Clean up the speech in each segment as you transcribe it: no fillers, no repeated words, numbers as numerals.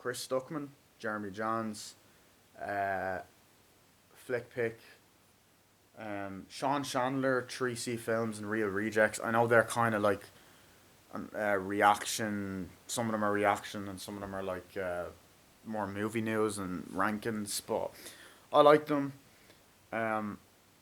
Chris Stuckman, Jeremy Johns, uh, Flick Pick, Sean Chandler, 3C Films, and Real Rejects. I know they're kind of like reaction. Some of them are reaction, and some of them are like more movie news and rankings. But I like them. Um,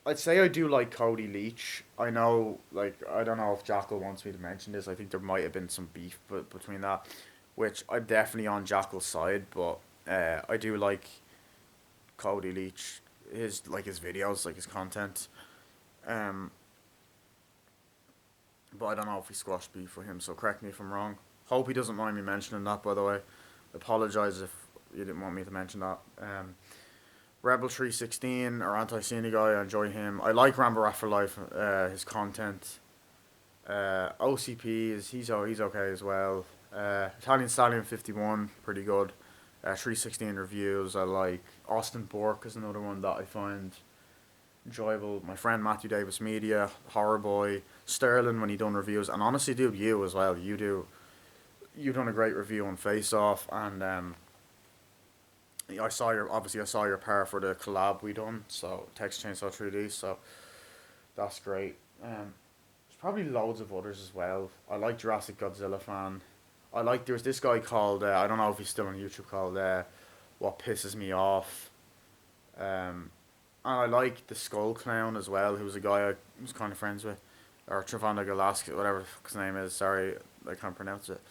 I'd say I do like Cody Leach. I know, like, I don't know if Jackal wants me to mention this. I think there might have been some beef between that, which I'm definitely on Jackal's side. But I do like Cody Leach, his videos, like his content. Um, but I don't know if he squashed beef with him. So correct me if I'm wrong. Hope he doesn't mind me mentioning that. By the way, apologize if you didn't want me to mention that. Rebel 316 or Anti Cine guy, I enjoy him. I like Rambo Afterlife, his content. OCP he's okay as well. Italian Stallion 51, pretty good. 316 reviews, I like. Austin Bork is another one that I find enjoyable. My friend Matthew Davis Media, Horror Boy, Sterling when he done reviews, and honestly, dude, you as well. You done a great review on Face Off, and I saw your pair for the collab we done. So Text Chainsaw 3D. So that's great. There's probably loads of others as well. I like Jurassic Godzilla fan. There's this guy called I don't know if he's still on YouTube called What Pisses Me Off. And I like the Skull Clown as well, who was a guy I was kind of friends with, or Travando Galaska, whatever the fuck his name is. Sorry, I can't pronounce it.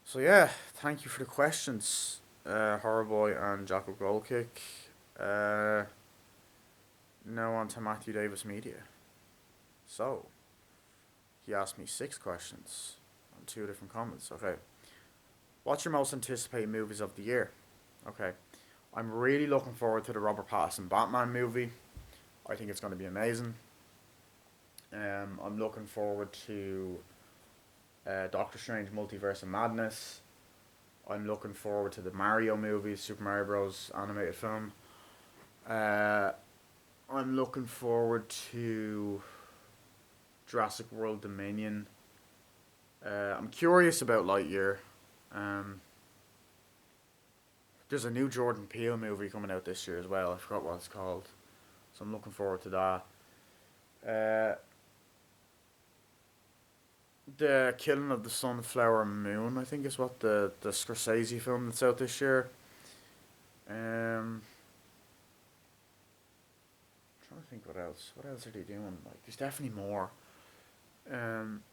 So yeah, thank you for the questions, Horror Boy and Jackal Goal Kick. Now on to Matthew Davis Media. So he asked me 6 questions on 2 different comments. Okay, what's your most anticipated movies of the year? Okay, I'm really looking forward to the Robert Pattinson Batman movie. I think it's going to be amazing. I'm looking forward to Doctor Strange Multiverse of Madness. I'm looking forward to the Mario movie, Super Mario Bros. Animated film. I'm looking forward to Jurassic World Dominion. I'm curious about Lightyear. Um, there's a new Jordan Peele movie coming out this year as well. I forgot what it's called. So I'm looking forward to that. Uh, the Killing of the Sunflower Moon, I think is what the Scorsese film that's out this year. Trying to think what else. What else are they doing? Like, there's definitely more. Um,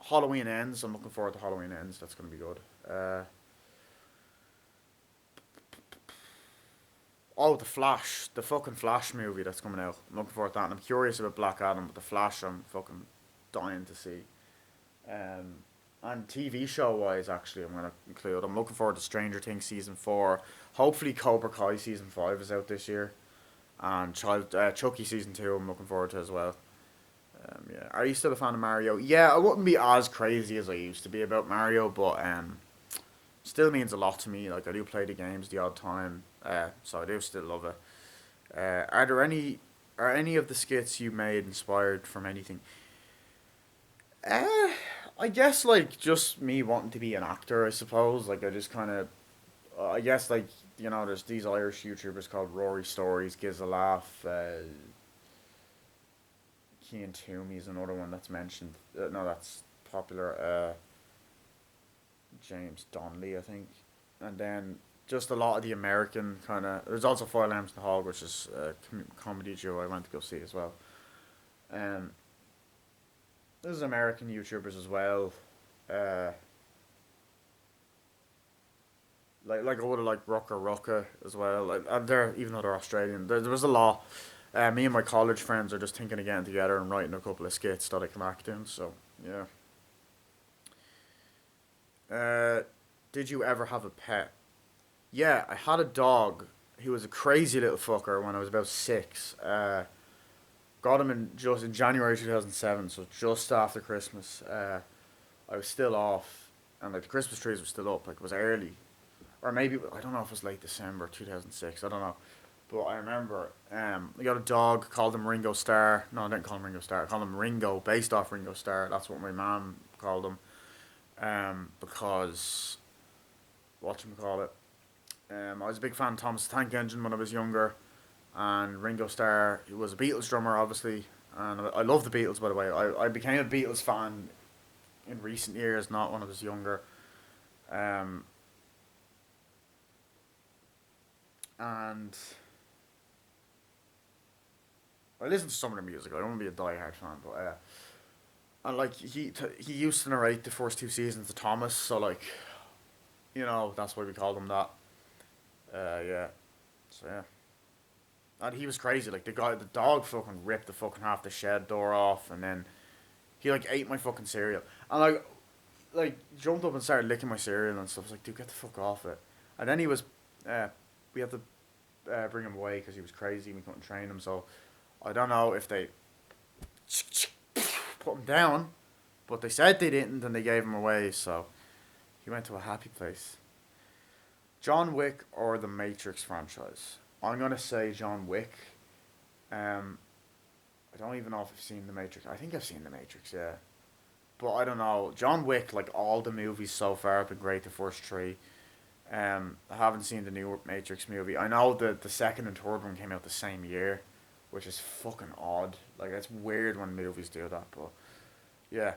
Halloween Ends. I'm looking forward to Halloween Ends. That's gonna be good. Oh, the Flash, the fucking Flash movie that's coming out. I'm looking forward to that. And I'm curious about Black Adam, but the Flash, I'm fucking dying to see. And TV show wise, actually, I'm gonna include. I'm looking forward to Stranger Things season 4. Hopefully, Cobra Kai season 5 is out this year, and Chucky season 2. I'm looking forward to as well. Yeah. Are you still a fan of Mario? Yeah, I wouldn't be as crazy as I used to be about Mario, but still means a lot to me. Like, I do play the games the odd time, so I do still love it. Are any of the skits you made inspired from anything? Uh, I guess like just me wanting to be an actor. I suppose like I just kind of I guess like there's these Irish YouTubers called Rory Stories, Gives a Laugh. Kean Toomey is another one that's mentioned. No, that's popular. James Donnelly, I think, and then just a lot of the American kind of. There's also Foil Arms and the Hog, which is a comedy duo I went to go see as well. Um, there's American YouTubers as well. Uh, like I would have liked Rucka as well. Like and they're even though they're Australian, there was a lot. Me and my college friends are just thinking of getting together and writing a couple of skits that I can act in. So yeah. Uh, did you ever have a pet? Yeah, I had a dog. He was a crazy little fucker when I was about 6. Got him in January 2007, so just after Christmas. I was still off, and like the Christmas trees were still up. Like it was early, or maybe I don't know if it was late December 2006. I don't know, but I remember I got a dog. Called him Ringo Starr. No, I didn't call him Ringo Starr. I called him Ringo, based off Ringo Starr. That's what my mom called him. because whatchamacallit, I was a big fan of Thomas the Tank Engine when I was younger, and Ringo Starr, he was a Beatles drummer, obviously, and I love the Beatles, by the way. I became a Beatles fan in recent years, not when I was younger. Um, and I listen to some of their music. I don't want to be a diehard fan, but and like he used to narrate the first two seasons of Thomas, so like that's why we called him that. Yeah, so yeah, and he was crazy. Like the dog fucking ripped the fucking half the shed door off, and then he like ate my fucking cereal, and like jumped up and started licking my cereal and stuff. I was like, dude, get the fuck off it. And then he was, we had to bring him away because he was crazy and we couldn't train him. So I don't know if they put him down, but they said they didn't and they gave him away. So he went to a happy place. John Wick or the Matrix franchise? I'm gonna say John Wick. Um, I don't even know if I've seen the Matrix. I think I've seen the Matrix, yeah. But I don't know. John Wick, like all the movies so far have been great. The first three. I haven't seen the new Matrix movie. I know that the second and third one came out the same year, which is fucking odd. Like it's weird when movies do that, but yeah.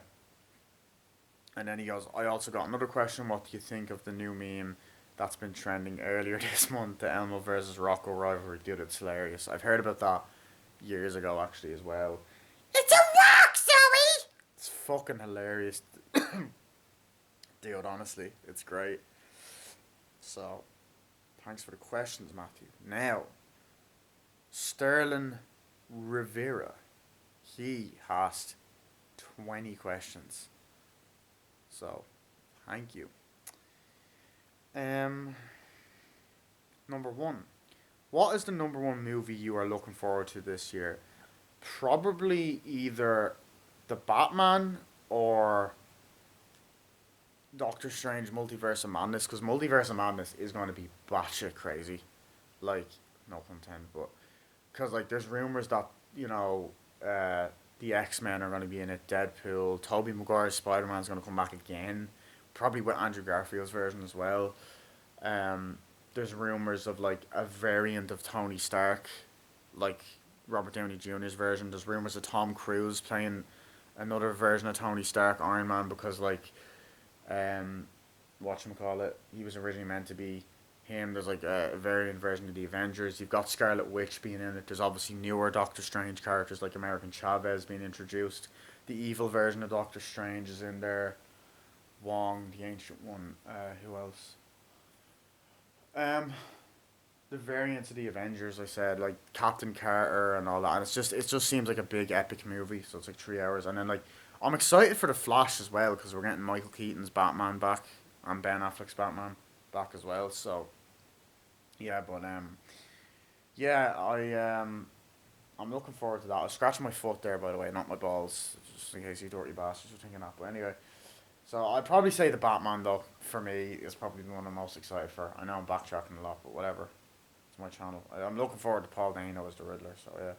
And then he goes, I also got another question. What do you think of the new meme that's been trending earlier this month, the Elmo versus Rocco rivalry? Dude, it's hilarious. I've heard about that years ago actually as well. It's a rock, Zoe! It's fucking hilarious. Dude, honestly, it's great. So, thanks for the questions, Matthew. Now, Sterling Rivera. He asked 20 questions. So, thank you. Um, Number one. What is the number one movie you are looking forward to this year? Probably either the Batman or Doctor Strange Multiverse of Madness, because Multiverse of Madness is going to be batshit crazy. Like, no pun intended, but. Because, like, there's rumors that, you know, the X Men are going to be in it, Deadpool, Tobey Maguire's Spider Man's going to come back again, probably with Andrew Garfield's version as well. Um, there's rumors of, like, a variant of Tony Stark, like Robert Downey Jr.'s version. There's rumors of Tom Cruise playing another version of Tony Stark, Iron Man, because, like, um, whatchamacallit, he was originally meant to be him. There's like a variant version of the Avengers. You've got Scarlet Witch being in it. There's obviously newer Doctor Strange characters like American Chavez being introduced. The evil version of Doctor Strange is in there. Wong, the Ancient One. Who else? Um, the variants of the Avengers. I said like Captain Carter and all that. And it just seems like a big epic movie. So it's like 3 hours, and then like I'm excited for the Flash as well because we're getting Michael Keaton's Batman back and Ben Affleck's Batman back as well. So yeah, but yeah, I'm looking forward to that. I was scratching my foot there, by the way, not my balls, just in case you dirty bastards were thinking that. But anyway, so I'd probably say the Batman though for me is probably the one I'm most excited for. I know I'm backtracking a lot, but whatever. It's my channel. I'm looking forward to Paul Dano as the Riddler. So yeah,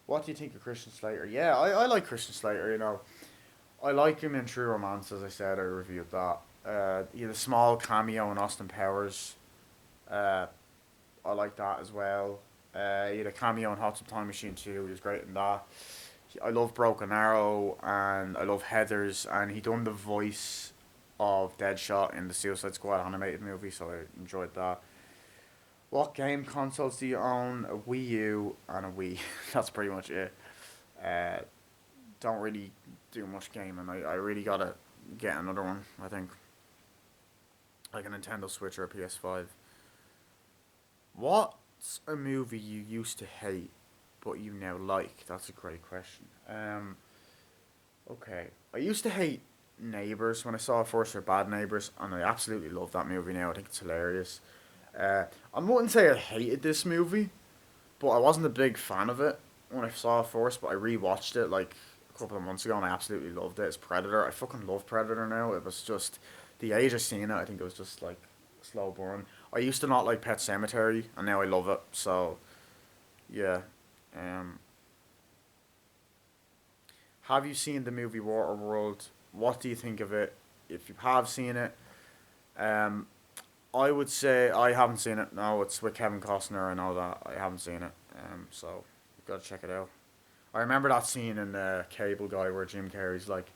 what do you think of Christian Slater? Yeah, I like Christian Slater. You know, I like him in True Romance. As I said, I reviewed that. He had a small cameo in Austin Powers. Uh, I like that as well. He had a cameo in Hot Tub Time Machine 2. He was great in that. I love Broken Arrow and I love Heathers, and he done the voice of Deadshot in the Suicide Squad animated movie, so I enjoyed that. What game consoles do you own? A Wii U and a Wii. That's pretty much it. Uh, don't really do much gaming. I really gotta get another one, I think. Like a Nintendo Switch or a PS5. What's a movie you used to hate but you now like? That's a great question. Okay. I used to hate Neighbours when I saw it first, or Bad Neighbours, and I absolutely love that movie now. I think it's hilarious. I wouldn't say I hated this movie, but I wasn't a big fan of it when I saw it first, but I rewatched it like a couple of months ago and I absolutely loved it. It's Predator. I fucking love Predator now. It was just the age I seen it, I think it was just like slow burn. I used to not like Pet Cemetery and now I love it. So yeah. Um have you seen the movie Waterworld? What do you think of it? if you have seen it. Um, I would say I haven't seen it. No, it's with Kevin Costner. I know that I haven't seen it. So you've got to check it out. I remember that scene in Cable Guy where Jim Carrey's like,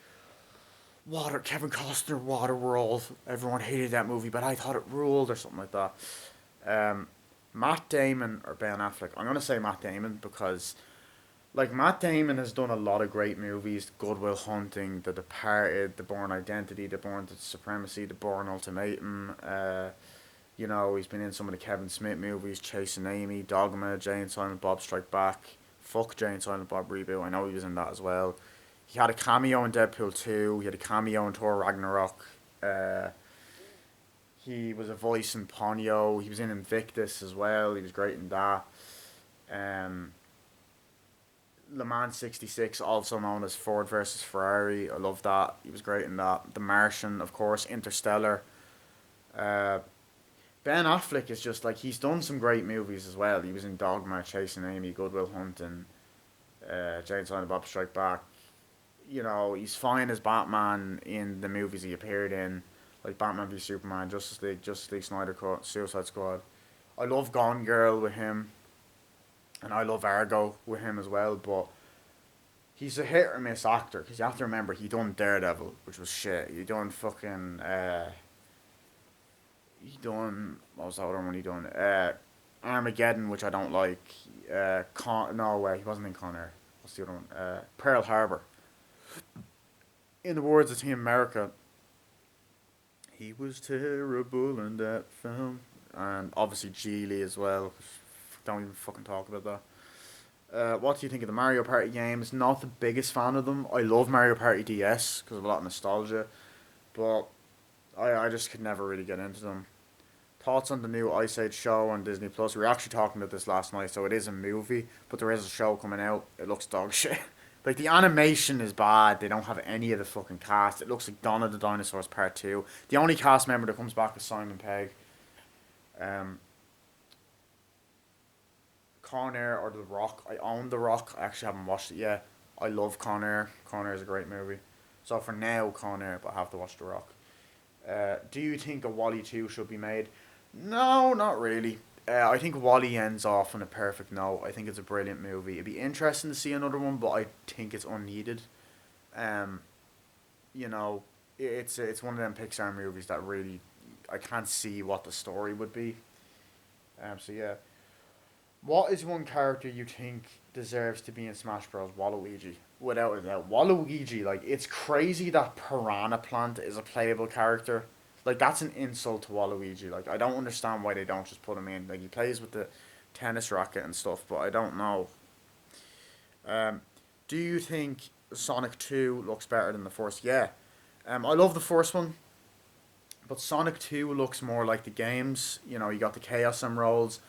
"Water, Kevin Costner, Waterworld." Everyone hated that movie, but I thought it ruled, or something like that. Um, Matt Damon or Ben Affleck? I'm gonna say Matt Damon because like Matt Damon has done a lot of great movies: Good Will Hunting, The Departed, The Bourne Identity, The Bourne Supremacy, The Bourne Ultimatum. You know, he's been in some of the Kevin Smith movies: Chasing Amy, Dogma, Jay and Silent Bob Strike Back. Fuck Jay and Silent Bob reboot. I know he was in that as well. He had a cameo in Deadpool 2. He had a cameo in Thor Ragnarok. Uh, he was a voice in Ponyo. He was in Invictus as well. He was great in that. Um, Le Mans 66, also known as Ford versus Ferrari. I love that. He was great in that. The Martian, of course. Interstellar. Uh, Ben Affleck is just like, he's done some great movies as well. He was in Dogma, Chasing Amy, Good Will Hunting, Jane Silent Bob Strike Back. You know, he's fine as Batman in the movies he appeared in, like Batman v Superman, Justice League Snyder Cut, Suicide Squad. I love Gone Girl with him, and I love Argo with him as well. But he's a hit or miss actor because you have to remember he done Daredevil, which was shit. He done fucking he done what was the other one he done? Armageddon, which I don't like. No way, he wasn't in Con Air. What's the other one? Pearl Harbor. In the words of Team America, he was terrible in that film, and obviously Geely as well. Don't even fucking talk about that. What do you think of the Mario Party games? Not the biggest fan of them. I love Mario Party DS because of a lot of nostalgia, but I just could never really get into them. Thoughts on the new Ice Age show on Disney Plus? We were actually talking about this last night, so it is a movie, but there is a show coming out. It looks dog shit. Like, the animation is bad. They don't have any of the fucking cast. It looks like Dawn of the Dinosaurs Part 2. The only cast member that comes back is Simon Pegg. Um, Con Air or The Rock. I own The Rock. I actually haven't watched it yet. I love Con Air. Con Air is a great movie. So for now, Con Air, but I have to watch The Rock. Do you think a Wally 2 should be made? No, not really. I think Wally ends off on a perfect note. I think it's a brilliant movie. It'd be interesting to see another one, but I think it's unneeded. Um, you know, it's one of them Pixar movies that really I can't see what the story would be. So yeah, what is one character you think deserves to be in Smash Bros? Waluigi, without a doubt. Waluigi, like it's crazy that Piranha Plant is a playable character. Like that's an insult to Waluigi. Like I don't understand why they don't just put him in. Like he plays with the tennis racket and stuff, but I don't know. Um, do you think Sonic 2 looks better than the first? Yeah. I love the first one, but Sonic 2 looks more like the games. You know, you got the Chaos Emeralds.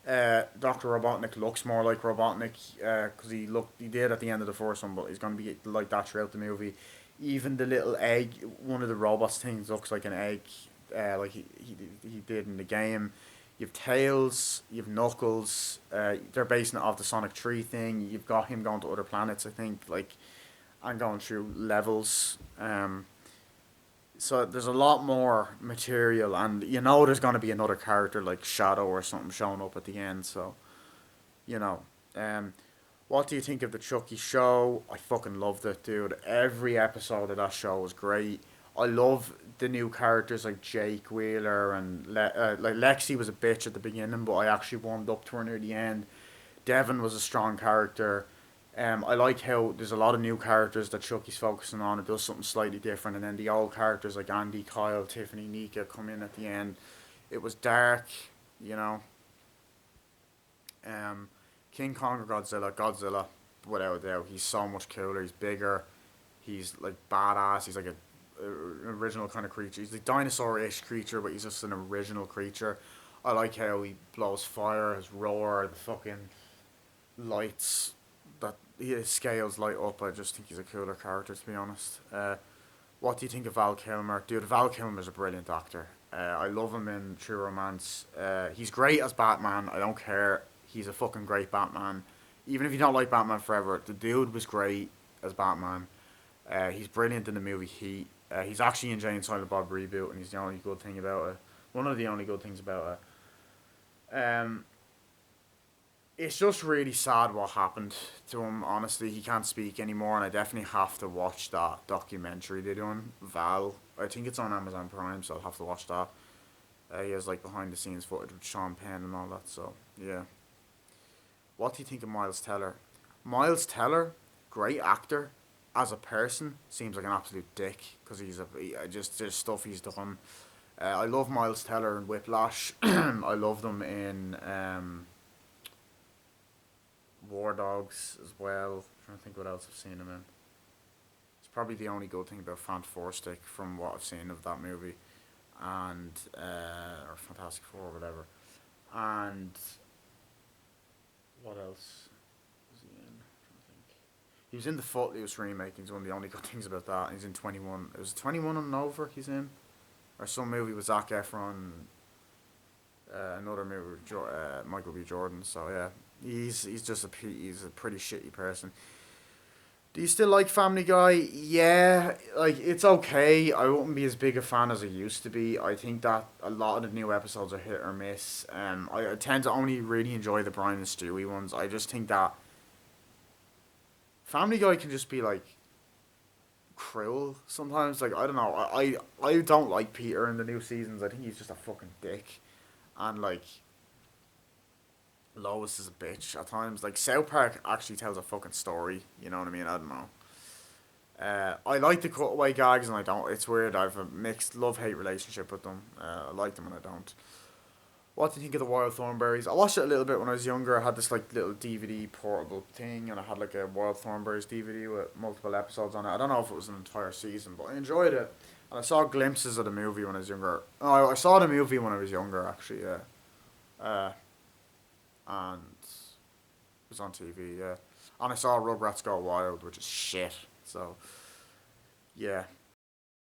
Doctor Robotnik looks more like Robotnik because he did at the end of the first one, but he's gonna be like that throughout the movie. Even the little egg, one of the robots things looks like an egg, like he did in the game. You have Tails, you have Knuckles. They're basing it off the Sonic 3 thing. You've got him going to other planets, I think, like and going through levels. So there's a lot more material, and you know there's gonna be another character like Shadow or something showing up at the end. So you know, um, what do you think of the Chucky show? I fucking loved it, dude. Every episode of that show was great. I love the new characters like Jake Wheeler and like Lexi was a bitch at the beginning, but I actually warmed up to her near the end. Devon was a strong character. I like how there's a lot of new characters that Chucky's focusing on. It does something slightly different, and then the old characters like Andy, Kyle, Tiffany, Nika come in at the end. It was dark, you know. Um, King Kong or Godzilla? Godzilla, without a doubt. He's so much cooler. He's bigger. He's like badass. He's like an original kind of creature. He's a dinosaur-ish creature, but he's just an original creature. I like how he blows fire, his roar, the fucking lights that his scales light up. I just think he's a cooler character, to be honest. What do you think of Val Kilmer? Dude, Val Kilmer's a brilliant actor. I love him in True Romance. He's great as Batman. I don't care. He's a fucking great Batman. Even if you don't like Batman Forever, the dude was great as Batman. He's brilliant in the movie Heat. He's actually in Jay and Silent Bob reboot, and he's the only good thing about it. One of the only good things about it. It's just really sad what happened to him. Honestly, he can't speak anymore, and I definitely have to watch that documentary they done. Val, I think it's on Amazon Prime, so I'll have to watch that. He has like behind the scenes footage with Sean Penn and all that. So yeah, what do you think of Miles Teller? Miles Teller, great actor. As a person, seems like an absolute dick because just there's stuff he's done. I love Miles Teller in Whiplash. I love them in War Dogs as well. I'm trying to think what else I've seen him in. It's probably the only good thing about Fantastic from what I've seen of that movie, and or Fantastic Four or whatever. And what else was he in? I'm trying to think. He was in the Footloose remake. He's one of the only good things about that. He's in 21. It was 21 and over. He's in, or some movie with Zac Efron. Another movie with Michael B. Jordan. So yeah, he's just he's a pretty shitty person. Do you still like Family Guy? Yeah, like it's okay. I wouldn't be as big a fan as I used to be. I think that a lot of the new episodes are hit or miss. I tend to only really enjoy the Brian and Stewie ones. I just think that Family Guy can just be like cruel sometimes. Like I don't know. I don't like Peter in the new seasons. I think he's just a fucking dick, and like Lois is a bitch at times. Like South Park actually tells a fucking story. You know what I mean? I don't know. I like the cutaway gags and I don't. It's weird. I have a mixed love hate relationship with them. I like them and I don't. What do you think of the Wild Thornberries? I watched it a little bit when I was younger. I had this like little DVD portable thing, and I had like a Wild Thornberries DVD with multiple episodes on it. I don't know if it was an entire season, but I enjoyed it. And I saw glimpses of the movie when I was younger. Oh, I saw the movie when I was younger, actually. Yeah. Uh, and it was on TV. Yeah. And I saw Rugrats Go Wild, which is shit. So yeah,